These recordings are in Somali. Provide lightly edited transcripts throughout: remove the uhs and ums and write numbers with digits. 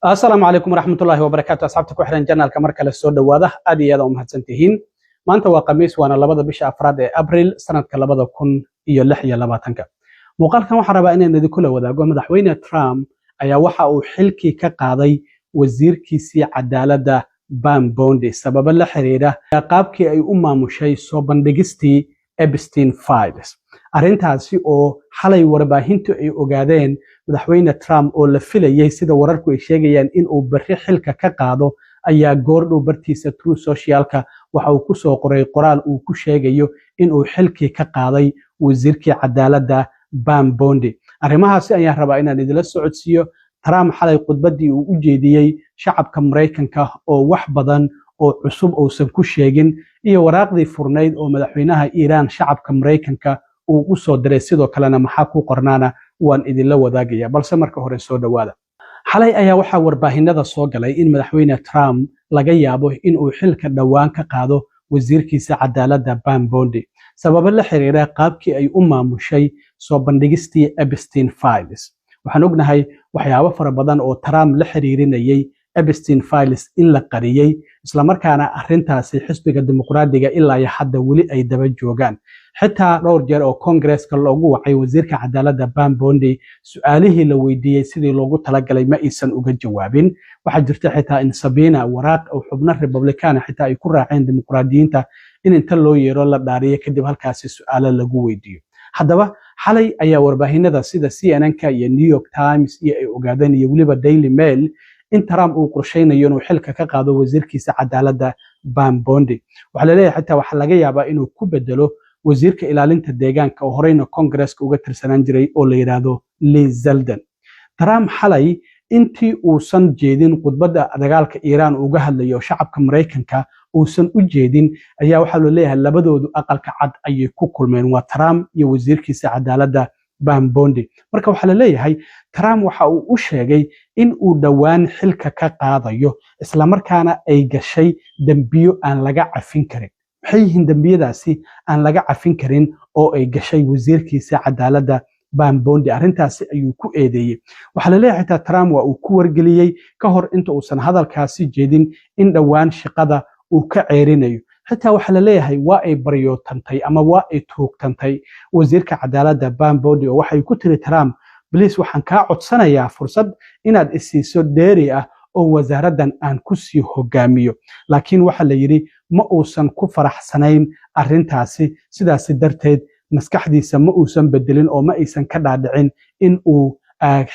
السلام عليكم ورحمة الله وبركاته. أصحابتك وحرين جنال كمركز السود واضح أدي هذا ومهتسنتهين. ما أنت وقميص وأنا لبض بش أفراد أبريل سنة كلبض كن يلحية لباتنك. مقال كم حرب إن ذي كله وذا قام دحوين ترامب أي وحى حلكي كقاضي وزير كيسي عدالة بام بوندي سبب الحريرة قابك أي مشي صوبان دقستي إبستين فايلز. arrintaasi oo xalay warbaahintu ay ogaadeen madaxweyne Trump oo la filayay sida wararku ay sheegayaan in uu bari xilka ka qaado ayaa goordhow bartiisa True Socialka waxa uu ku soo qoray qoraal uu ku sheegayo in uu xilkii ka qaaday wasiirkii cadaaladda Pam Bondi. Arrimahaasi ayaan rabaa inaan idila socodsiiyo. Trump xalay khudbadii uu u jeediyay shacabka Mareykanka oo wax badan oo cusub uusan ku sheegin iyo waraaqdii furnayd oo madaxweynaha Iran shacabka Mareykanka uu u soo diray sidoo kalena maxaa ku qornaana waan idinla wadaagaya balse marka hore soo dhawaada. Xalay ayaa waxa warbaahinada soo galay in madaxweyne Trump laga yaabo in uu xilka dhawaan ka qaado wasiirkiisa cadaaladda Pam Bondi sabab la xiriira qaabkii ay u maamushay soo bandhigistii Epstein Files. Waxaan ognahay waxyaabo fara badan oo Trump la xiriirinayay Epstein Files in la qariyay isla markaana arrintaasi xisbiga dimuqraadiga ilaa hadda wali ay daba joogaan. xitaa dhowr jeer oo Congress-ka loogu wacay wasiirka cadaaladda Pam Bondi su'aalihii la weydiiyay sidii loogu talagalay ma aysan uga jawaabin. Waxa jirta xitaa in Sabina waraaq oo xubno Republican xitaa ay ku raaceen dimuqraadiyiinta in inta loo yeero la dhaariyo kadib halkaasi su'aalo lagu weydiiyo. Haddaba xalay ayaa warbaahinada sida CNN-ka iyo New York Times iyo ay ogaadeen iyo waliba Daily Mail in Trump uu qorsheynayo inuu xilka ka qaado wasiirkiisa cadaaladda Pam Bondi. Waxa la leeyahay xitaa waxa laga yaabaa inuu ku bedelo wasiirka ilaalinta deegaanka oo horeyna Congress-ka uga tirsanaan jiray oo la yiraahdo Lee Zeldin. Trump xalay intii uusan jeedin khudbadda dagaalka Iran uga hadlayo shacabka Mareykanka uusan u jeedin ayaa waxa loo leeyahay labadoodu aqalka cad ayay ku kulmeen waa Trump iyo wasiirkiisa cadaaladda Pam Bondi. Marka waxa la leeyahay Trump waxa uu u sheegay in uu dhawaan xilka ka qaadayo isla markaana ay gashay dambiyo aan laga cafin karin. maxay yihiin dambiyadaasi aan laga cafin karin oo ay gashay wasiirkiisa cadaaladda Pam Bondi. Arrintaasi ayuu ku eedeeyay. Waxa la leeyahay xitaa Trump waa uu ku wargeliyay ka hor inta uusan hadalkaasi jeedin in dhawaan shaqada uu ka ceerinayo. xitaa waxa la leeyahay waa ay baryootantay ama waa ay toogtantay wasiirka cadaaladda Pam Bondi oo waxay ku tiri Trump please waxaan kaa codsanayaa fursad inaad isiiso dheeri ah oo wasaaraddan aan ku sii hogaamiyo. Laakiin waxa la yiri ma uusan ku faraxsanayn arrintaasi sidaas darteed maskaxdiisa ma uusan bedelin oo ma aysan ka dhaadhicin in uu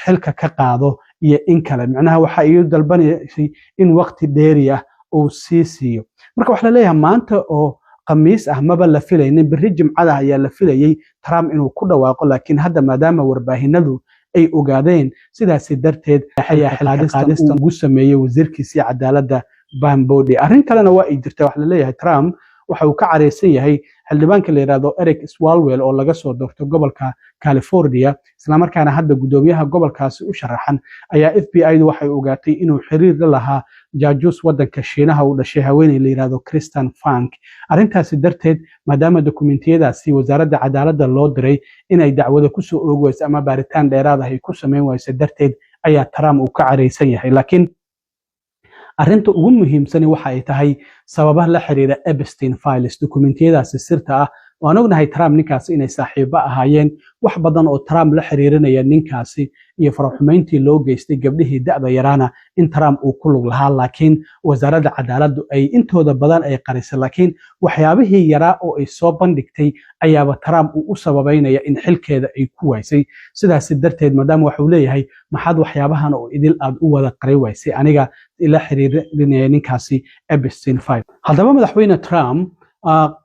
xilka ka qaado iyo in kale. Macnaha waxa ay dalbanaysay in waqti dheeri ah uu sii siiyo. Marka waxa la leeyahay maanta oo khamiis ah maba la filaynin bari jimcada ayaa la filayay Trump inuu ku dhawaaqo laakiin hadda maadaama warbaahinadu ay ogaadeen sidaas darteed ayaa xilqaadista ugu sameeyay wasiirkiisa cadaaladda Pam Bondi. arrin kalena waa ay jirtaa waxa la leeyahay Trump waxa uu ka careysan yahay xildhibaanka la yiraahdo Eric Swalwell oo laga soo doortay gobolka California isla markaana hadda gudoomiyaha gobolkaasi u sharaxan ayaa FBI-du waxay ogaatay inuu xiriir la lahaa jaajuus wadanka Shiinaha uu dhashay haweeney la yiraahdo Kristen Funk. arrintaasi darteed maadaama dokumentiyadaasi wasaaradda cadaaladda loo diray inay dacwada ku soo oogayso ama baaritaan dheeraad ah ay ku sameyn wayso darteed ayaa Trump uu ka careysan yahay. laakiin arrinta ugu muhiimsan waxa ay tahay sababaha la xiriira Epstein Files dokumentiyadaasi sirta ah. waan ognahay Trump ninkaasi inay saaxiibo ahaayeen wax badan oo Trump la xiriirinaya ninkaasi iyo faraxumeyntii loo geystay gabdhihii da'da yaraana in Trump uu ku lug lahaa laakiin wasaaradda cadaaladdu ay intooda badan ay qarisay laakiin waxyaabihii yaraa oo ay soo bandhigtay ayaaba Trump uu u sababeynaya in xilkeeda ay ku waysay. sidaas darteed maadaama waxa uu leeyahay maxaad waxyaabahan oo idil aad u wada qari waysay aniga ila xiriirinaya ninkaasi Epstein Files. haddaba madaxweyne Trump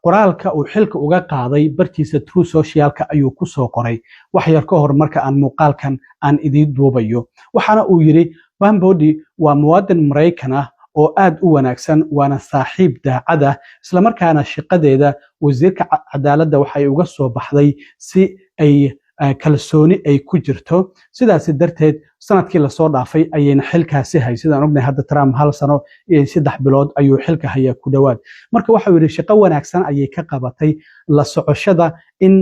qoraalka uu xilka uga qaaday bartiisa True Socialka ayuu ku soo qoray wax yar ka hor marka aan muuqaalkan aan idin duubayo. waxaana uu yiri Pam Bondi waa muwaadin Mareykan ah oo aad u wanaagsan waana saaxiib daacad ah isla markaana shaqadeeda wasiirka cadaaladda waxay uga soo baxday si ay kalsooni ay ku jirto. sidaas darteed sanadkii la soo dhaafay ayayna xilkaasi hay sidaan ognahay hadda Trump hal sano iyo 3 bilood ayuu xilka hayaa ku dhawaad. marka waxa uu yiri shaqo wanaagsan ayay ka qabatay la socoshada in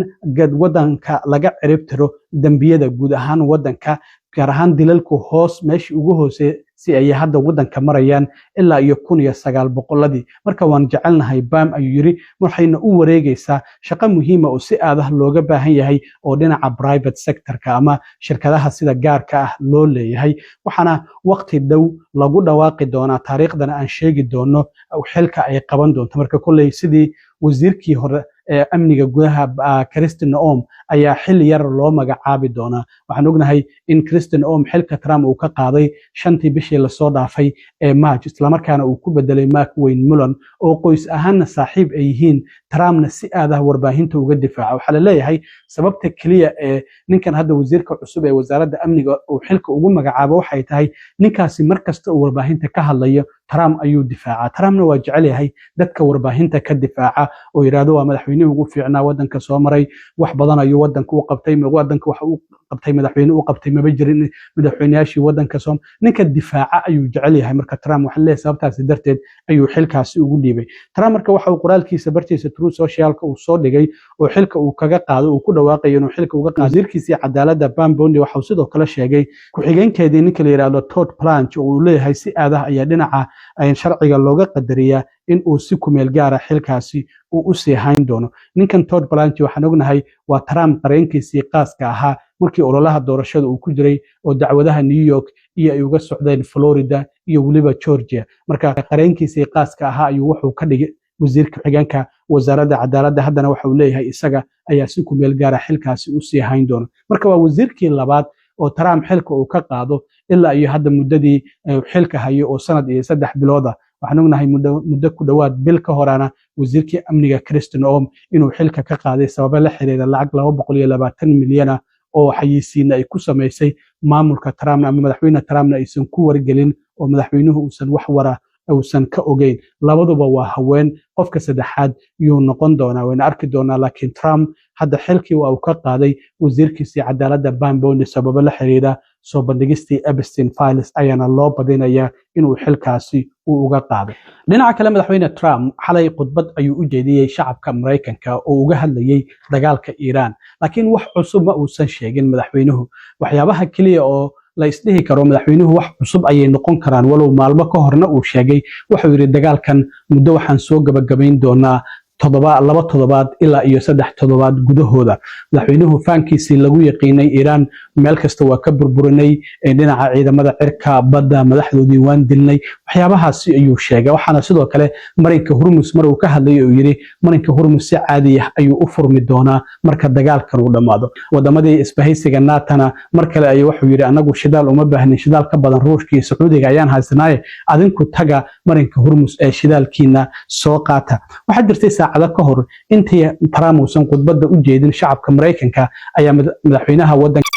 wadanka laga cirib tiro dambiyada guud ahaan wadanka gaar ahaan dilalku hoos meeshii ugu hoose si ay hadda waddanka marayaan ilaa iyo 1900 marka waan jecelnahay bam ayuu yiri waxayna u wareegaysaa shaqo muhiim ah oo si aad ah looga baahan yahay oo dhinaca private sector-ka ama shirkadaha sida gaarka ah loo leeyahay waxaana waqti dhow lagu dhawaaqi doonaa taariikhdana aan sheegi doono xilka ay qaban doonto marka kulley sidii wasiirkii hore amniga gudaha Kristi Noem ayaa xil yar loo magacaabi doonaa waxaan ognahay in Kristi Noem xilka Trump uu ka qaaday 5tii bishii la soo dhaafay ee March isla markaana uu ku bedelay Mark Wayne Mullen oo qoys ahaanna saaxiib ay yihiin Trumpna si aad ah warbaahinta uga difaaca waxa la leeyahay sababta kaliya ee ninkan hadda wasiirka cusub ee wasaaradda amniga uu xilka ugu magacaabo waxay tahay ninkaasi markasta uu warbaahinta ka hadlayo Trump ayuu difaaca Trumpna waa jecel yahay dadka warbaahinta ka difaaca oo yiraahdo waa madaxweynuhu ugu fiicnaa waddanka soo maray wax badan ayuu waddanka u qabtay waddanka waxa uu qabtay madaxweynuhu u qabtay maba jirin madaxweynayaashii waddanka soo ninka difaaca ayuu jecel yahay marka Trump waxa leeyahay sababtaas darteed ayuu xilkaasi ugu dhiibay Trump marka waxa uu qoraalkiisa bartiisa Truth Social-ka uu soo dhigay oo xilka uu kaga qaado uu ku dhawaaqay inuu xilka uga qaado wasiirkiisa cadaaladda Pam Bondi waxa uu sidoo kale sheegay ku xigeenkeedii ninka la yiraahdo Todd Blanche oo uu leeyahay si aad ah ayaa dhinaca ay sharciga looga qadariyaa in uu si ku meel gaar ah xilkaasi uu u sii hayn doono ninkan Todd Blanche waxaan ognahay waa Trump qareenkiisii qaaska ahaa markii ololaha doorashada uu ku jiray oo dacwadaha New York iyo ay uga socdeen Florida iyo waliba Georgia marka qareenkiisii qaaska ahaa ayuu wuxuu ka dhigay wasiirka xigeenka wasaaradda cadaaladda haddana waxa uu leeyahay isaga ayaa si ku meel gaar ah xilkaasi u sii hayn doono marka waa wasiirkii labaad oo Trump xilka uu ka qaado ilaa iyo hadda muddadii xilka hayo oo sanad iyo 3 bilood ah waxaan ognahay muddo ku dhawaad bil ka horana wasiirkii amniga Kristi Noem inuu xilka ka qaaday sabab la xiriira lacag 220 milyan oo xayisiina ay ku sameysay maamulka Trump ama madaxweyne Trumpna aysan ku wargelin oo madaxweynuhu uusan wax wara uusan ka ogeyn labaduba waa haween qofka saddexaad yuu noqon doonaa wayna arki doonaa laakiin Trump hadda xilkii uu ka qaaday wasiirkiisa cadaaladda Pam Bondi sabab la xiriira soo bandhigistii Epstein Files ayaana loo badinayaa inuu xilkaasi uu uga qaaday dhinaca kale madaxweyne Trump xalay khudbad ayuu u jeediyay shacabka Mareykanka oo uga hadlayay dagaalka Iran laakiin wax cusub ma uusan sheegin madaxweynuhu waxyaabaha kaliya oo la isdhihi karo madaxweynuhu wax cusub ayay noqon karaan walow maalmo ka horna uu sheegay wuxuu yiri dagaalkan muddo waxaan soo gabagabayn doonaa 2 toddobaad ilaa iyo 3 toddobaad gudahooda madaxweynuhu faankiisii lagu yaqiinay Iran meel kasta waa ka burburinay dhinaca ciidamada cirka badda madaxdoodii waan dilnay waxyaabahaasi ayuu sheegay waxaana sidoo kale marinka Hormuz mar uu ka hadlay oo yiri marinka Hormuz si caadi ah ayuu u furmi doonaa marka dagaalkan uu dhamaado wadamadii isbahaysiga NATO-na mar kale ayuu wuxuu yiri anagu shidaal uma baahnin shidaal ka badan Ruushka iyo Sacuudiga ayaan haysanay adinku taga marinka Hormuz ee shidaalkiina soo qaata waxa jirtay saacado ka hor intii Trump uusan khudbada u jeedin shacabka Mareykanka ayaa madaxweynaha waddanka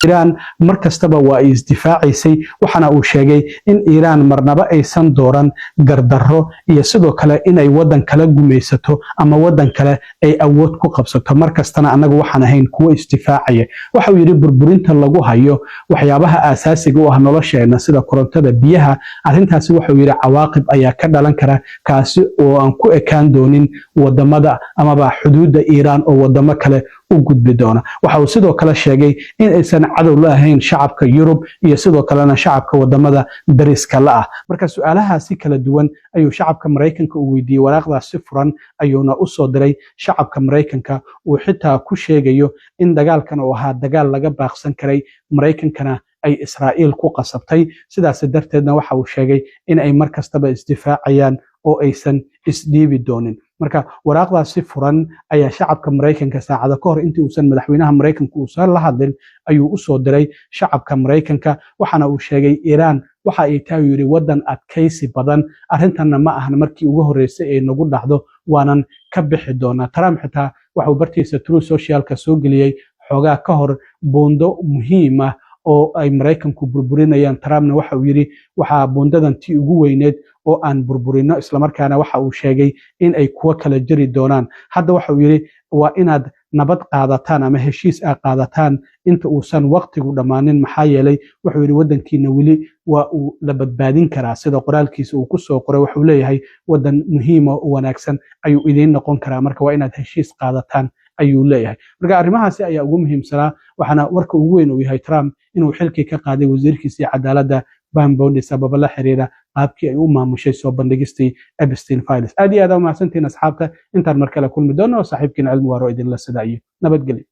Iran markastaba waa isdifaacisay waxana uu sheegay in Iran marnaba aysan dooran gardarro iyo sidoo kale inay waddan kala gumaysato ama waddan kale ay awood ku qabsato markastana anagu waxaan ahayn kuwa isdifaacaya waxa uu yiri burburinta lagu hayo waxyaabaha aasaasiga u ah nolosheena sida korontada biyaha arrintaasi waxa uu yiri cawaaqib ayaa ka dhalan kara kaasi oo aan ku ekaan doonin wadamada ama xuduudda Iran oo wadamo kale u gudbi doona waxa uu sidoo kale sheegay in aysan cadow la ahayn shacabka Yurub iyo sidoo kalena shacabka wadamada dariska la ah marka su'aalahaasi kala duwan ayuu shacabka Mareykanka u weydiiyay waraaqdaas si furan ayuuna u soo diray shacabka Mareykanka uu xitaa ku sheegayo in dagaalkan uu ahaa dagaal laga baaqsan karay Mareykankana ay Israa'iil ku qasabtay sidaas darteedna waxa uu sheegay in ay markastaba isdifaacayaan oo aysan isdhiibi doonin marka waraaqdaas si furan ayaa shacabka Mareykanka saacado ka hor intii uusan madaxweynaha Mareykanka uusan la hadlin ayuu u soo diray shacabka Mareykanka waxana uu sheegay Iran waxa ay tahay yiri waddan adkaysi badan arrintanna ma ahan markii ugu horeysay ee nagu dhacdo waanan ka bixi doonaa Trump xitaa waxa uu bartiisa Truth Social-ka soo geliyay xogaa ka hor buundo muhiim ah oo ay Mareykanku burburinayaan Trumpna waxa uu yiri waxa buundadan tii ugu weyneed oo aan burburino isla markaana waxa uu sheegay in ay kuwa kala jiri doonaan hadda waxa uu yiri waa inaad nabad qaadataan ama heshiis qaadataan inta uusan waqtigu dhamaanin maxaa yeelay wuxuu yiri waddankiina wili waa uu la badbaadin karaa sida qoraalkiisa uu ku soo qoray wuxuu leeyahay waddan muhiim oo wanaagsan ayuu idin noqon karaa marka waa inaad heshiis qaadataan ayuu leeyahay marka arrimahaasi ayaa ugu muhiimsanaa waxaana warka ugu weyn uu yahay Trump inuu xilkii ka qaaday wasiirkiisii cadaaladda Pam Bondi sababo la xiriira qaabkii ay u maamushay soo bandhigistii Epstein Files aad iyo aad u mahadsantihiin asxaabta intaan mar kale kulmi doono saaxiibkiina cilmi waaro idinla sida iyo nabadgelyo